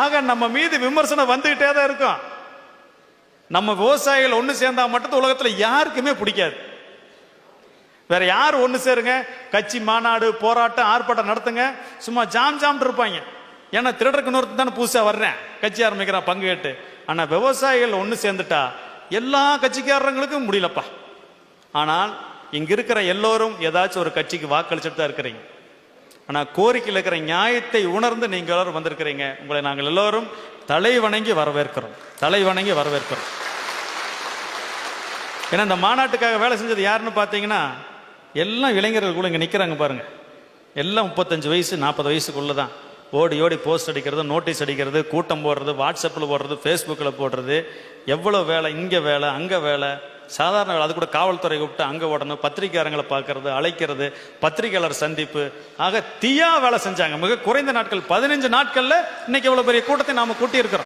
ஆக நம்ம மீது விமர்சனம் வந்துகிட்டே தான் இருக்கும். நம்ம விவசாயிகள் ஒண்ணு சேர்ந்தா மட்டும் உலகத்துல யாருக்குமே பிடிக்காது. வேற யார் ஒண்ணு சேருங்க, கட்சி மாநாடு போராட்டம் ஆர்ப்பாட்டம் நடத்துங்க, சும்மா ஜாம் ஜாம் இருப்பாங்க. ஏன்னா திருடருக்கு இன்னொருத்தர் தானே புதுசா வர்றேன், கட்சி ஆரம்பிக்கிறான் பங்கு கேட்டு. ஆனா விவசாயிகள் ஒண்ணு சேர்ந்துட்டா எல்லா கட்சிக்காரங்களுக்கும் முடியலப்பா. ஆனால் இங்க இருக்கிற எல்லோரும் ஏதாச்சும் ஒரு கட்சிக்கு வாக்களிச்சுட்டு தான் இருக்கிறீங்க. ஆனா கோரிக்கையில் இருக்கிற நியாயத்தை உணர்ந்து நீங்க எல்லாரும் வந்திருக்கிறீங்க. உங்களை நாங்கள் எல்லோரும் தலை வணங்கி வரவேற்கிறோம், தலை வணங்கி வரவேற்கிறோம். ஏன்னா இந்த மாநாட்டுக்காக வேலை செஞ்சது யாருன்னு பார்த்தீங்கன்னா எல்லாம் இளைஞர்கள் கூட இங்கே நிற்கிறாங்க பாருங்க. எல்லாம் 35 வயசு 40 வயசுக்குள்ளதான். ஓடி ஓடி போஸ்ட் அடிக்கிறது, நோட்டீஸ் அடிக்கிறது, கூட்டம் போடுறது, வாட்ஸ்அப்பில் போடுறது, ஃபேஸ்புக்கில் போடுறது, எவ்வளோ வேலை, இங்கே வேலை அங்கே வேலை, சாதாரண வேலை. அது கூட காவல்துறை கூப்பிட்டு அங்கே ஓடணும், பத்திரிகையாளர்களை பார்க்கறது, அழைக்கிறது, பத்திரிகையாளர் சந்திப்பு. ஆக தீயா வேலை செஞ்சாங்க. மிக குறைந்த நாட்கள் 15 நாட்கள்ல இன்னைக்கு எவ்வளவு பெரிய கூட்டத்தை நாம கூட்டி இருக்கிறோம்.